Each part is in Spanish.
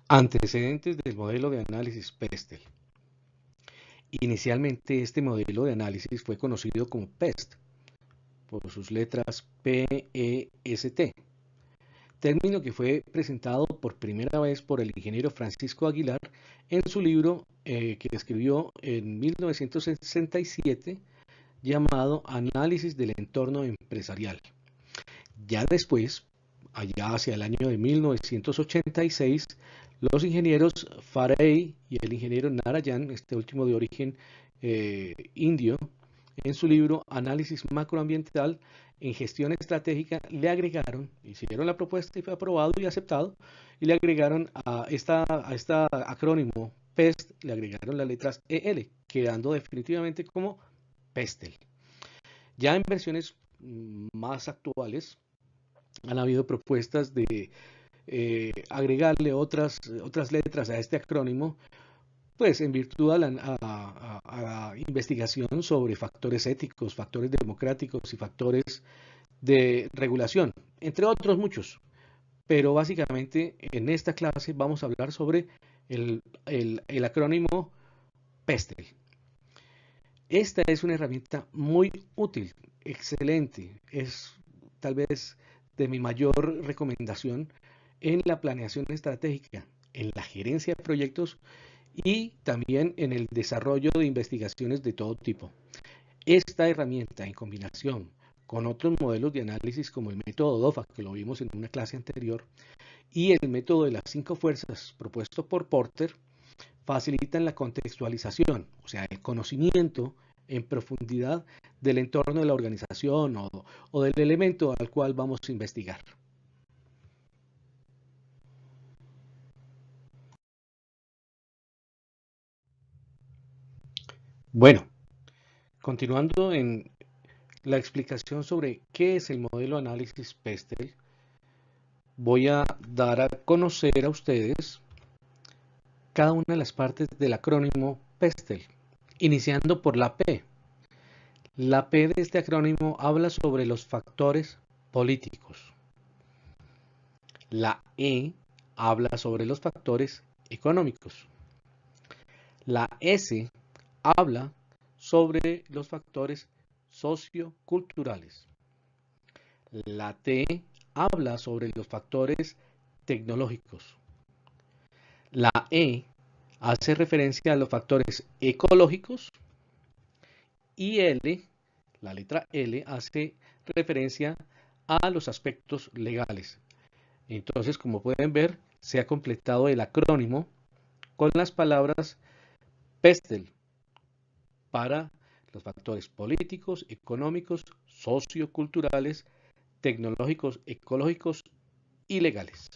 Antecedentes del modelo de análisis PESTEL. Inicialmente este modelo de análisis fue conocido como PEST, por sus letras P-E-S-T, término que fue presentado por primera vez por el ingeniero Francisco Aguilar en su libro que escribió en 1967 llamado Análisis del entorno empresarial. Ya después, allá hacia el año de 1986, los ingenieros Faray y el ingeniero Narayan, este último de origen indio, en su libro Análisis macroambiental en gestión estratégica, le agregaron, hicieron la propuesta y fue aprobado y aceptado, y le agregaron a esta acrónimo PEST, le agregaron las letras EL, quedando definitivamente como PESTEL. Ya en versiones más actuales, han habido propuestas de agregarle otras letras a este acrónimo, pues en virtud a investigación sobre factores éticos, factores democráticos y factores de regulación, entre otros muchos. Pero básicamente en esta clase vamos a hablar sobre el acrónimo PESTEL. Esta es una herramienta muy útil, excelente, es tal vez de mi mayor recomendación en la planeación estratégica, en la gerencia de proyectos y también en el desarrollo de investigaciones de todo tipo. Esta herramienta en combinación con otros modelos de análisis como el método DOFA, que lo vimos en una clase anterior, y el método de las 5 fuerzas propuesto por Porter, facilitan la contextualización, o sea, el conocimiento en profundidad del entorno de la organización o del elemento al cual vamos a investigar. Bueno, continuando en la explicación sobre qué es el modelo de análisis PESTEL, voy a dar a conocer a ustedes cada una de las partes del acrónimo PESTEL, iniciando por la P. La P de este acrónimo habla sobre los factores políticos. La E habla sobre los factores económicos. La S habla sobre los factores socioculturales. La T habla sobre los factores tecnológicos. La E hace referencia a los factores ecológicos y L, la letra L, hace referencia a los aspectos legales. Entonces, como pueden ver, se ha completado el acrónimo con las palabras PESTEL para los factores políticos, económicos, socioculturales, tecnológicos, ecológicos y legales.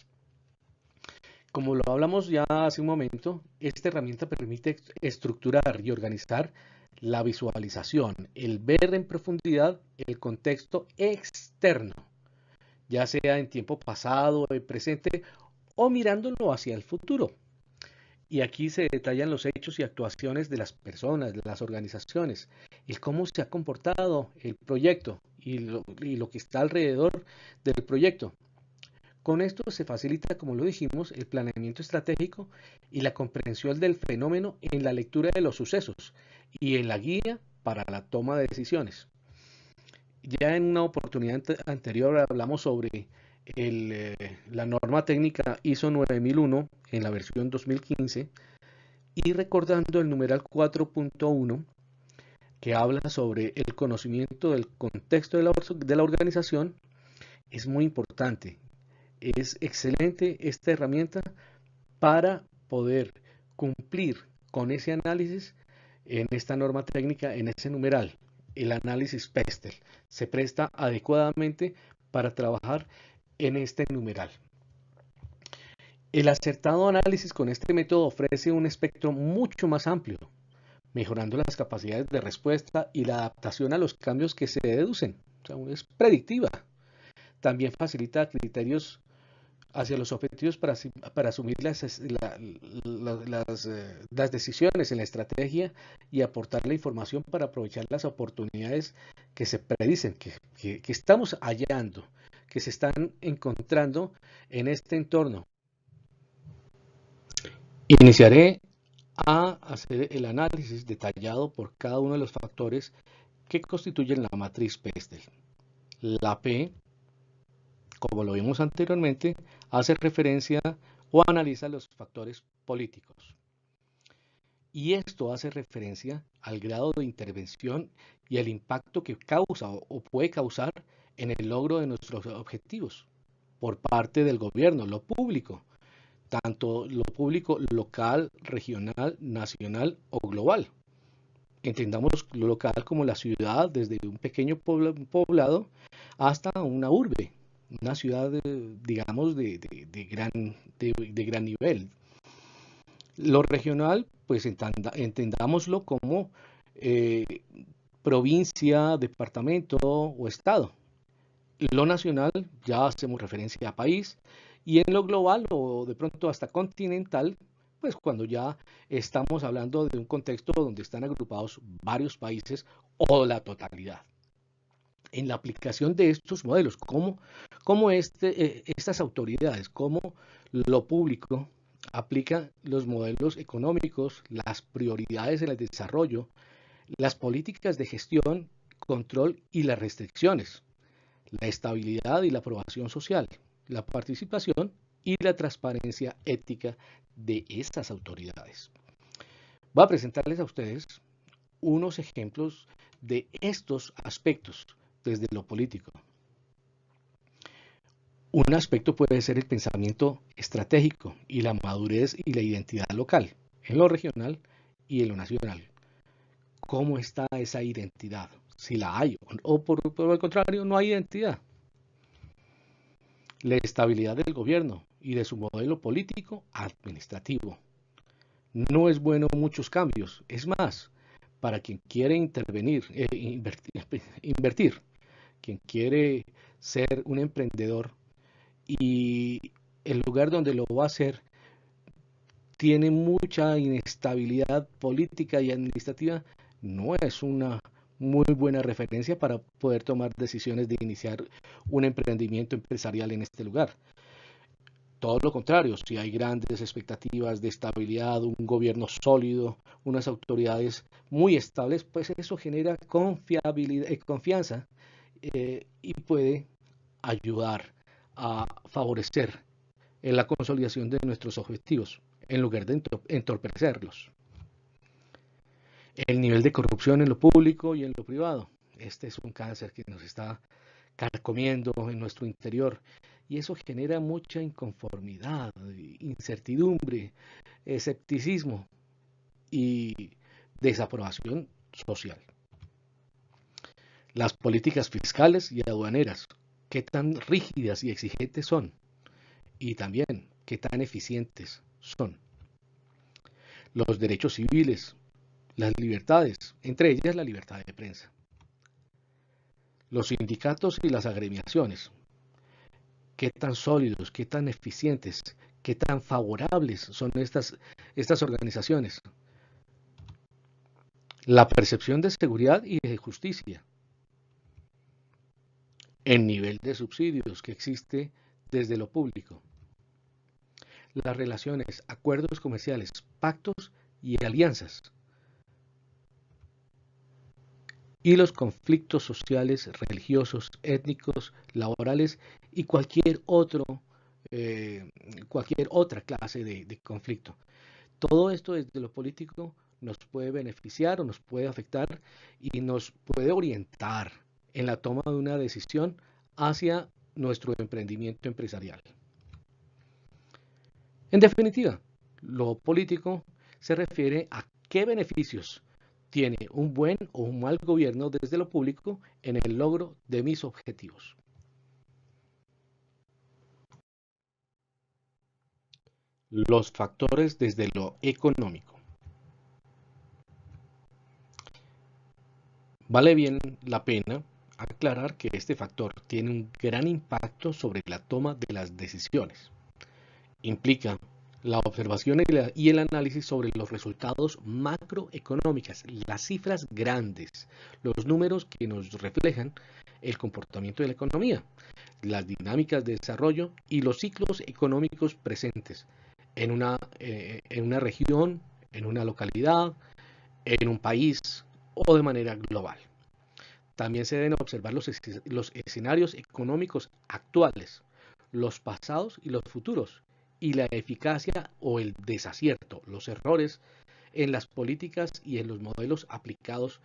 Como lo hablamos ya hace un momento, esta herramienta permite estructurar y organizar la visualización, el ver en profundidad el contexto externo, ya sea en tiempo pasado, en presente o mirándolo hacia el futuro. Y aquí se detallan los hechos y actuaciones de las personas, de las organizaciones, el cómo se ha comportado el proyecto y lo que está alrededor del proyecto. Con esto se facilita, como lo dijimos, el planeamiento estratégico y la comprensión del fenómeno en la lectura de los sucesos y en la guía para la toma de decisiones. Ya en una oportunidad anterior hablamos sobre la norma técnica ISO 9001 en la versión 2015 y recordando el numeral 4.1 que habla sobre el conocimiento del contexto de la organización, es muy importante. Es excelente esta herramienta para poder cumplir con ese análisis en esta norma técnica, en ese numeral. El análisis PESTEL se presta adecuadamente para trabajar en este numeral. El acertado análisis con este método ofrece un espectro mucho más amplio, mejorando las capacidades de respuesta y la adaptación a los cambios que se deducen. O sea, es predictiva. También facilita criterios hacia los objetivos para asumir las decisiones en la estrategia y aportar la información para aprovechar las oportunidades que se predicen, que estamos hallando, que se están encontrando en este entorno. Iniciaré a hacer el análisis detallado por cada uno de los factores que constituyen la matriz Pestel. La P, como lo vimos anteriormente, hace referencia o analiza los factores políticos. Y esto hace referencia al grado de intervención y el impacto que causa o puede causar en el logro de nuestros objetivos por parte del gobierno, lo público, tanto lo público local, regional, nacional o global. Entendamos lo local como la ciudad, desde un pequeño poblado hasta una urbe, una ciudad, digamos, de gran nivel. Lo regional, pues entendámoslo como eh, provincia, departamento o estado. Lo nacional, ya hacemos referencia a país, y en lo global o de pronto hasta continental, pues cuando ya estamos hablando de un contexto donde están agrupados varios países o la totalidad. En la aplicación de estos modelos, cómo estas autoridades, cómo lo público aplica los modelos económicos, las prioridades en el desarrollo, las políticas de gestión, control y las restricciones, la estabilidad y la aprobación social, la participación y la transparencia ética de estas autoridades. Voy a presentarles a ustedes unos ejemplos de estos aspectos desde lo político. Un aspecto puede ser el pensamiento estratégico y la madurez y la identidad local, en lo regional y en lo nacional. ¿Cómo está esa identidad? Si la hay, o por el contrario, no hay identidad. La estabilidad del gobierno y de su modelo político administrativo. No es bueno muchos cambios. Es más, para quien quiere invertir, quien quiere ser un emprendedor y el lugar donde lo va a hacer tiene mucha inestabilidad política y administrativa, no es una muy buena referencia para poder tomar decisiones de iniciar un emprendimiento empresarial en este lugar. Todo lo contrario, si hay grandes expectativas de estabilidad, un gobierno sólido, unas autoridades muy estables, pues eso genera confianza y puede ayudar a favorecer en la consolidación de nuestros objetivos en lugar de entorpecerlos. El nivel de corrupción en lo público y en lo privado. Este es un cáncer que nos está carcomiendo en nuestro interior y eso genera mucha inconformidad, incertidumbre, escepticismo y desaprobación social. Las políticas fiscales y aduaneras, qué tan rígidas y exigentes son y también qué tan eficientes son. Los derechos civiles, las libertades, entre ellas la libertad de prensa. Los sindicatos y las agremiaciones, qué tan sólidos, qué tan eficientes, qué tan favorables son estas organizaciones. La percepción de seguridad y de justicia. El nivel de subsidios que existe desde lo público. Las relaciones, acuerdos comerciales, pactos y alianzas. Y los conflictos sociales, religiosos, étnicos, laborales y cualquier otra clase de conflicto. Todo esto desde lo político nos puede beneficiar o nos puede afectar y nos puede orientar en la toma de una decisión hacia nuestro emprendimiento empresarial. En definitiva, lo político se refiere a qué beneficios tiene un buen o un mal gobierno desde lo público en el logro de mis objetivos. Los factores desde lo económico. Vale bien la pena aclarar que este factor tiene un gran impacto sobre la toma de las decisiones. Implica la observación y el análisis sobre los resultados macroeconómicos, las cifras grandes, los números que nos reflejan el comportamiento de la economía, las dinámicas de desarrollo y los ciclos económicos presentes. en una región, en una localidad, en un país o de manera global. También se deben observar los escenarios económicos actuales, los pasados y los futuros, y la eficacia o el desacierto, los errores en las políticas y en los modelos aplicados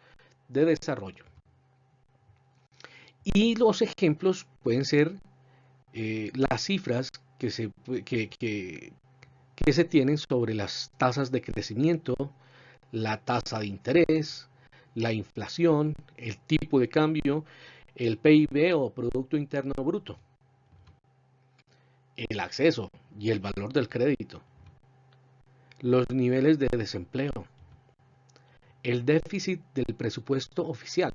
de desarrollo. Y los ejemplos pueden ser las cifras que se tienen sobre las tasas de crecimiento, la tasa de interés, la inflación, el tipo de cambio, el PIB o Producto Interno Bruto, el acceso y el valor del crédito, los niveles de desempleo, el déficit del presupuesto oficial,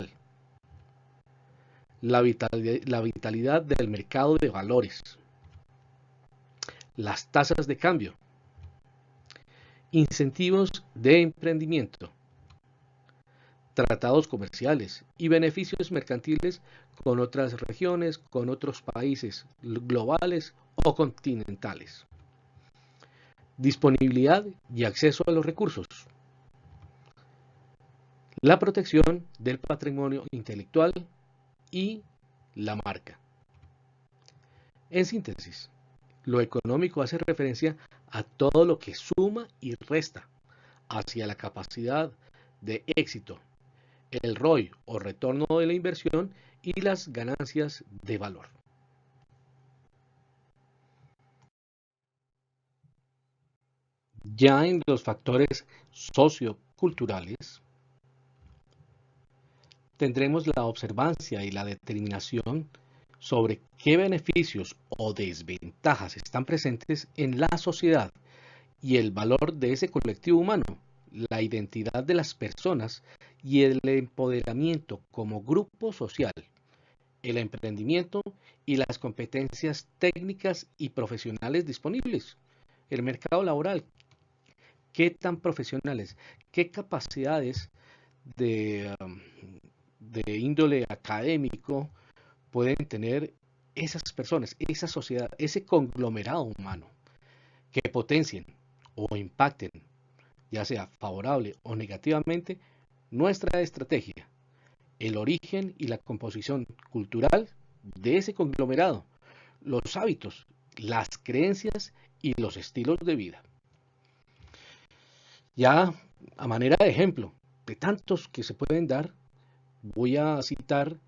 la vitalidad del mercado de valores, las tasas de cambio, incentivos de emprendimiento, tratados comerciales y beneficios mercantiles con otras regiones, con otros países globales o continentales. Disponibilidad y acceso a los recursos. La protección del patrimonio intelectual y la marca. En síntesis, lo económico hace referencia a todo lo que suma y resta hacia la capacidad de éxito, el ROI o retorno de la inversión y las ganancias de valor. Ya en los factores socioculturales tendremos la observancia y la determinación sobre qué beneficios o desventajas están presentes en la sociedad y el valor de ese colectivo humano, la identidad de las personas y el empoderamiento como grupo social, el emprendimiento y las competencias técnicas y profesionales disponibles, el mercado laboral, qué tan profesionales, qué capacidades de, de índole académico pueden tener esas personas, esa sociedad, ese conglomerado humano, que potencien o impacten, ya sea favorable o negativamente, nuestra estrategia, el origen y la composición cultural de ese conglomerado, los hábitos, las creencias y los estilos de vida. Ya a manera de ejemplo, de tantos que se pueden dar, voy a citar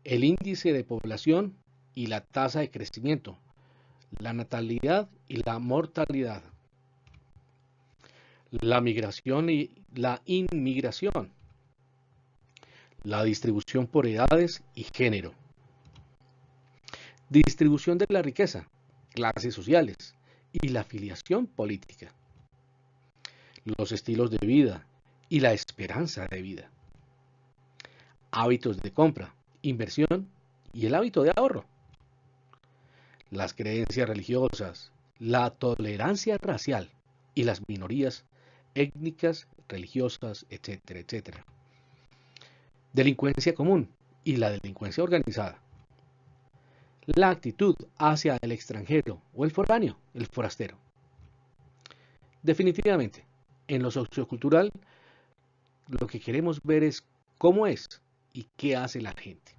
el índice de población y la tasa de crecimiento, la natalidad y la mortalidad, la migración y la inmigración, la distribución por edades y género, distribución de la riqueza, clases sociales y la afiliación política, los estilos de vida y la esperanza de vida, hábitos de compra, inversión y el hábito de ahorro, las creencias religiosas, la tolerancia racial y las minorías étnicas, religiosas, etcétera, etcétera. Delincuencia común y la delincuencia organizada. La actitud hacia el extranjero o el foráneo, el forastero. Definitivamente, en lo sociocultural, lo que queremos ver es cómo es y qué hace la gente.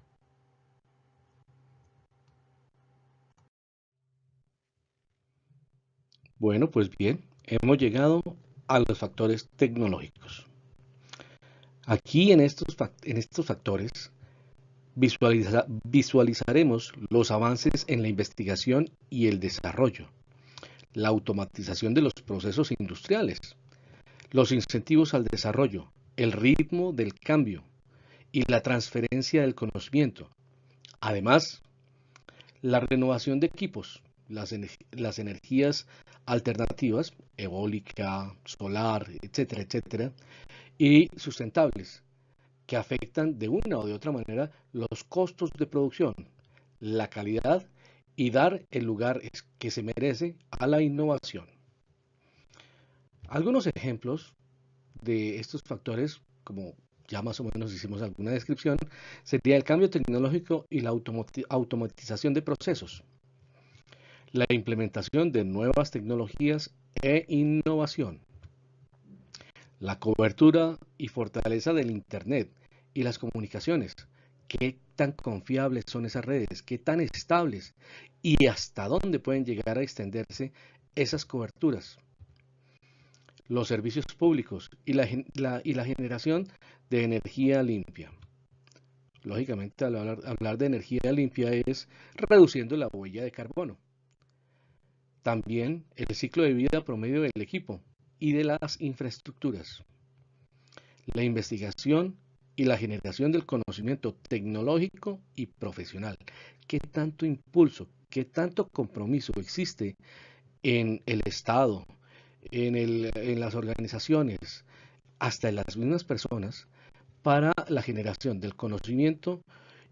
Bueno, pues bien, hemos llegado a los factores tecnológicos. Aquí en estos factores visualizaremos los avances en la investigación y el desarrollo, la automatización de los procesos industriales, los incentivos al desarrollo, el ritmo del cambio y la transferencia del conocimiento. Además, la renovación de equipos, las energías alternativas, eólica, solar, etcétera, etcétera, y sustentables, que afectan de una o de otra manera los costos de producción, la calidad y dar el lugar que se merece a la innovación. Algunos ejemplos de estos factores, como ya más o menos hicimos alguna descripción, sería el cambio tecnológico y la automatización de procesos, la implementación de nuevas tecnologías e innovación. La cobertura y fortaleza del Internet y las comunicaciones. ¿Qué tan confiables son esas redes? ¿Qué tan estables? ¿Y hasta dónde pueden llegar a extenderse esas coberturas? Los servicios públicos y la generación de energía limpia. Lógicamente, al hablar de energía limpia es reduciendo la huella de carbono. También el ciclo de vida promedio del equipo y de las infraestructuras. La investigación y la generación del conocimiento tecnológico y profesional. ¿Qué tanto impulso, qué tanto compromiso existe en el Estado, en las organizaciones, hasta en las mismas personas, para la generación del conocimiento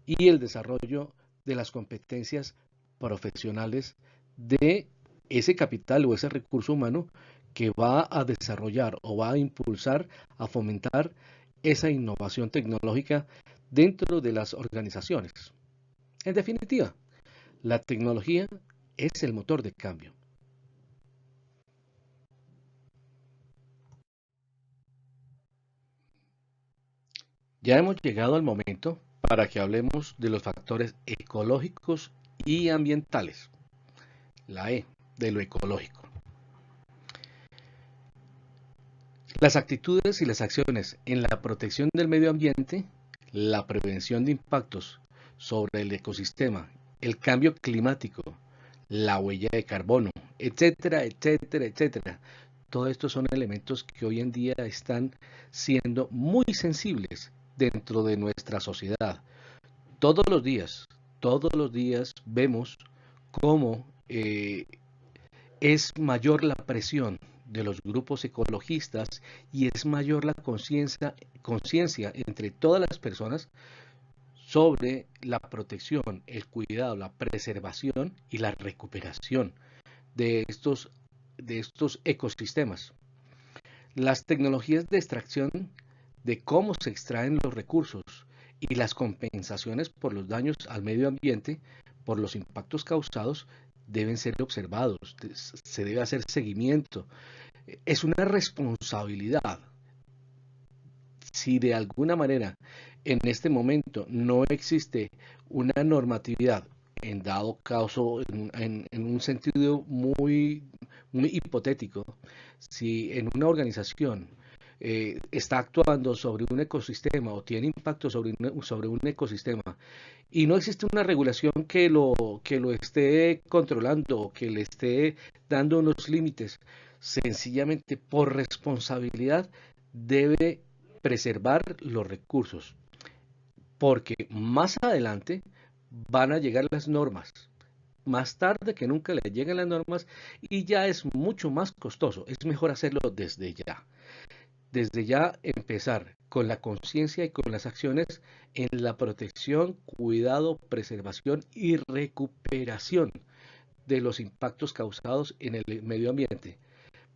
y el desarrollo de las competencias profesionales de ese capital o ese recurso humano que va a desarrollar o va a impulsar, a fomentar esa innovación tecnológica dentro de las organizaciones? En definitiva, la tecnología es el motor de cambio. Ya hemos llegado al momento para que hablemos de los factores ecológicos y ambientales. La E, de lo ecológico. Las actitudes y las acciones en la protección del medio ambiente, la prevención de impactos sobre el ecosistema, el cambio climático, la huella de carbono, etcétera, etcétera, etcétera. Todos estos son elementos que hoy en día están siendo muy sensibles dentro de nuestra sociedad. Todos los días vemos cómo es mayor la presión de los grupos ecologistas y es mayor la conciencia entre todas las personas sobre la protección, el cuidado, la preservación y la recuperación de estos ecosistemas. Las tecnologías de extracción, de cómo se extraen los recursos y las compensaciones por los daños al medio ambiente por los impactos causados deben ser observados, se debe hacer seguimiento. Es una responsabilidad. Si de alguna manera en este momento no existe una normatividad, en dado caso, en un sentido muy hipotético, si en una organización está actuando sobre un ecosistema o tiene impacto sobre un ecosistema y no existe una regulación que lo esté controlando o que le esté dando unos límites, sencillamente por responsabilidad debe preservar los recursos, porque más adelante van a llegar las normas. Más tarde que nunca le llegan las normas y ya es mucho más costoso. Es mejor hacerlo desde ya. Desde ya empezar con la conciencia y con las acciones en la protección, cuidado, preservación y recuperación de los impactos causados en el medio ambiente,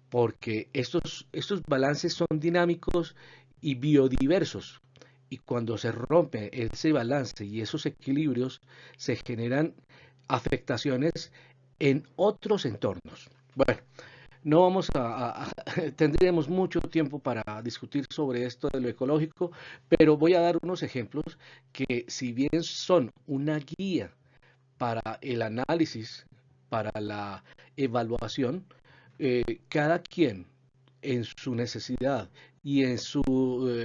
porque estos balances son dinámicos y biodiversos. Y cuando se rompe ese balance y esos equilibrios, se generan afectaciones en otros entornos. Bueno, no vamos tendríamos mucho tiempo para discutir sobre esto de lo ecológico, pero voy a dar unos ejemplos que si bien son una guía para el análisis, para la evaluación, cada quien en su necesidad y en su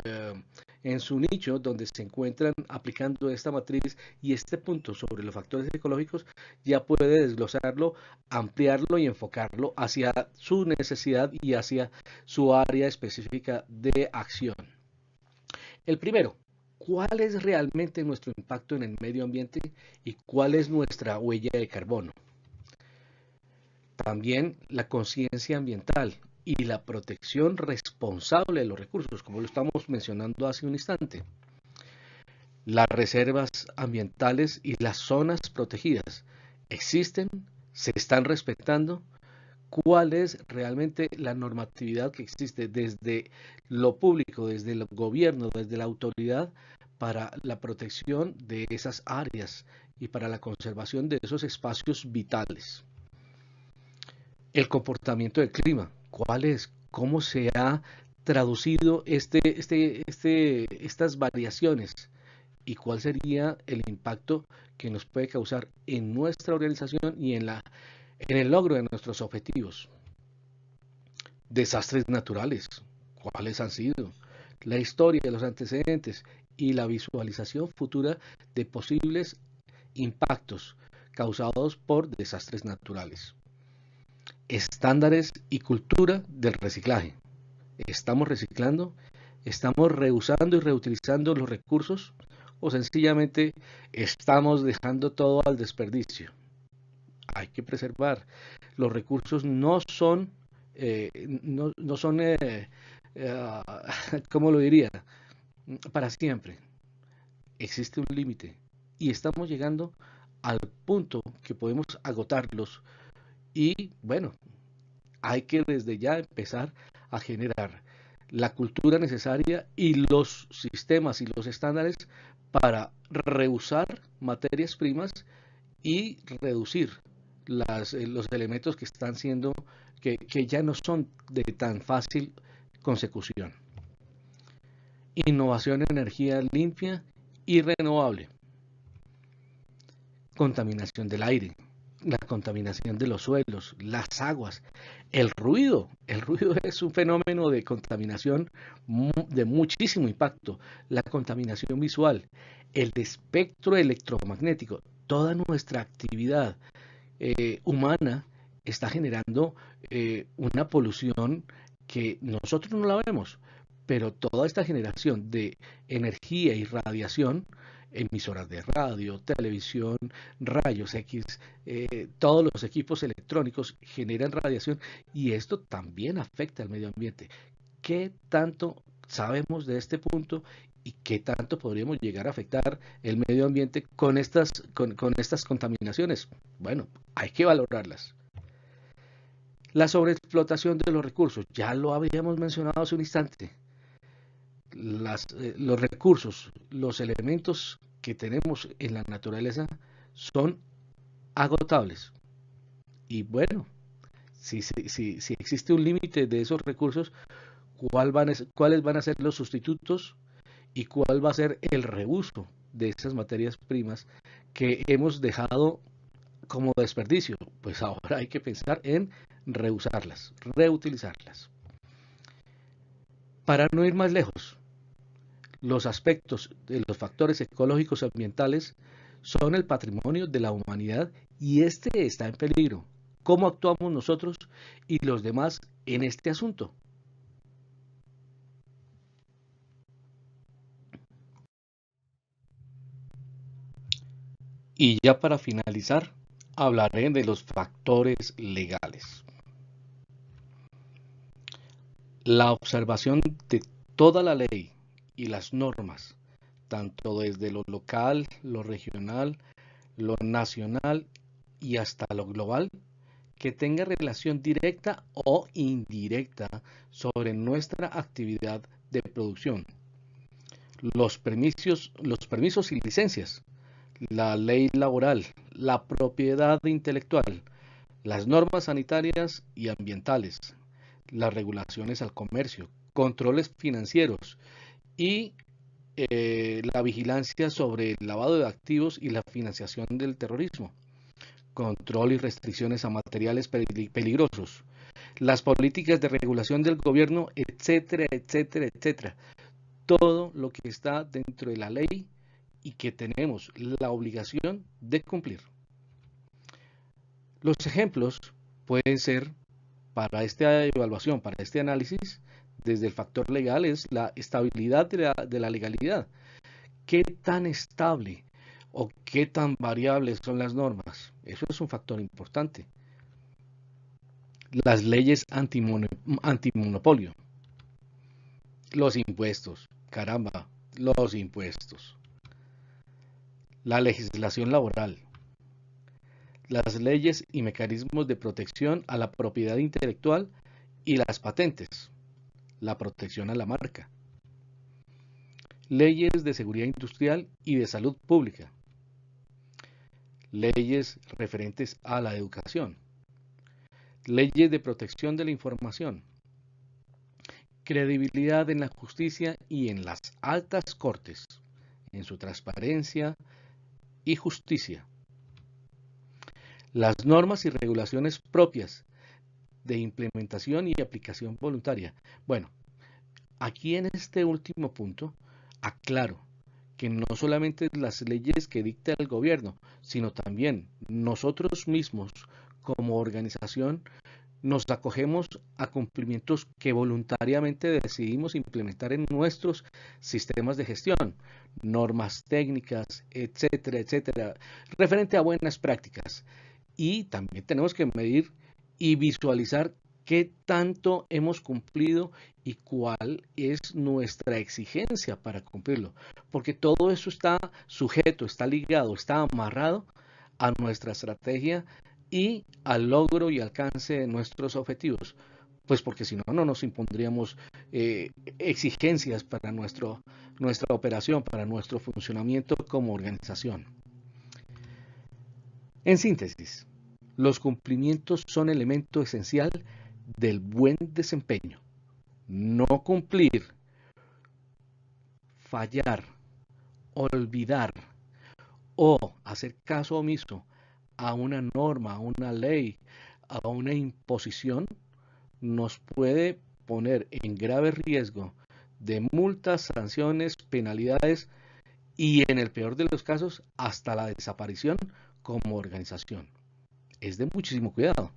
nicho donde se encuentran aplicando esta matriz y este punto sobre los factores ecológicos, ya puede desglosarlo, ampliarlo y enfocarlo hacia su necesidad y hacia su área específica de acción. El primero, ¿cuál es realmente nuestro impacto en el medio ambiente y cuál es nuestra huella de carbono? También la conciencia ambiental y la protección responsable de los recursos, como lo estamos mencionando hace un instante. Las reservas ambientales y las zonas protegidas existen, se están respetando. ¿Cuál es realmente la normatividad que existe desde lo público, desde el gobierno, desde la autoridad para la protección de esas áreas y para la conservación de esos espacios vitales? El comportamiento del clima, ¿cuál es? ¿Cómo se ha traducido estas variaciones? ¿Y cuál sería el impacto que nos puede causar en nuestra organización y en el logro de nuestros objetivos? Desastres naturales, ¿cuáles han sido? La historia, los antecedentes y la visualización futura de posibles impactos causados por desastres naturales. Estándares y cultura del reciclaje. ¿Estamos reciclando? ¿Estamos reusando y reutilizando los recursos? ¿O sencillamente estamos dejando todo al desperdicio? Hay que preservar. Los recursos no son, no son, eh, ¿cómo lo diría? Para siempre. Existe un límite y estamos llegando al punto que podemos agotarlos y bueno, hay que desde ya empezar a generar la cultura necesaria y los sistemas y los estándares para reusar materias primas y reducir los elementos que están siendo, que ya no son de tan fácil consecución. Innovación en energía limpia y renovable. Contaminación del aire, la contaminación de los suelos, las aguas, el ruido. El ruido es un fenómeno de contaminación de muchísimo impacto. La contaminación visual, el espectro electromagnético, toda nuestra actividad humana está generando una polución que nosotros no la vemos, pero toda esta generación de energía y radiación, emisoras de radio, televisión, rayos X, todos los equipos electrónicos generan radiación y esto también afecta al medio ambiente. ¿Qué tanto sabemos de este punto y qué tanto podríamos llegar a afectar el medio ambiente con estas contaminaciones? Bueno, hay que valorarlas. La sobreexplotación de los recursos, ya lo habíamos mencionado hace un instante. Los recursos, los elementos que tenemos en la naturaleza son agotables. Y bueno, si existe un límite de esos recursos, ¿cuáles van a ser los sustitutos y cuál va a ser el reuso de esas materias primas que hemos dejado como desperdicio? Pues ahora hay que pensar en reusarlas, reutilizarlas. Para no ir más lejos, los aspectos de los factores ecológicos y ambientales son el patrimonio de la humanidad y este está en peligro. ¿Cómo actuamos nosotros y los demás en este asunto? Y ya para finalizar, hablaré de los factores legales. La observación de toda la ley y las normas, tanto desde lo local, lo regional, lo nacional y hasta lo global, que tenga relación directa o indirecta sobre nuestra actividad de producción. Los permisos y licencias, la ley laboral, la propiedad intelectual, las normas sanitarias y ambientales, las regulaciones al comercio, controles financieros y la vigilancia sobre el lavado de activos y la financiación del terrorismo, control y restricciones a materiales peligrosos, las políticas de regulación del gobierno, etcétera, etcétera, etcétera. Todo lo que está dentro de la ley y que tenemos la obligación de cumplir. Los ejemplos pueden ser para esta evaluación, para este análisis, desde el factor legal es la estabilidad de la legalidad. ¿Qué tan estable o qué tan variables son las normas? Eso es un factor importante. Las leyes antimonopolio, los impuestos, caramba, los impuestos, la legislación laboral, las leyes y mecanismos de protección a la propiedad intelectual y las patentes, la protección a la marca, leyes de seguridad industrial y de salud pública, leyes referentes a la educación, leyes de protección de la información, credibilidad en la justicia y en las altas cortes, en su transparencia y justicia, las normas y regulaciones propias de implementación y aplicación voluntaria. Bueno, aquí en este último punto, aclaro que no solamente las leyes que dicta el gobierno, sino también nosotros mismos como organización nos acogemos a cumplimientos que voluntariamente decidimos implementar en nuestros sistemas de gestión, normas técnicas, etcétera, etcétera, referente a buenas prácticas. Y también tenemos que medir y visualizar qué tanto hemos cumplido y cuál es nuestra exigencia para cumplirlo. Porque todo eso está sujeto, está ligado, está amarrado a nuestra estrategia y al logro y alcance de nuestros objetivos. Pues porque si no, no nos impondríamos exigencias para nuestra operación, para nuestro funcionamiento como organización. En síntesis, los cumplimientos son elemento esencial del buen desempeño. No cumplir, fallar, olvidar o hacer caso omiso a una norma, a una ley, a una imposición, nos puede poner en grave riesgo de multas, sanciones, penalidades y en el peor de los casos hasta la desaparición como organización. Es de muchísimo cuidado.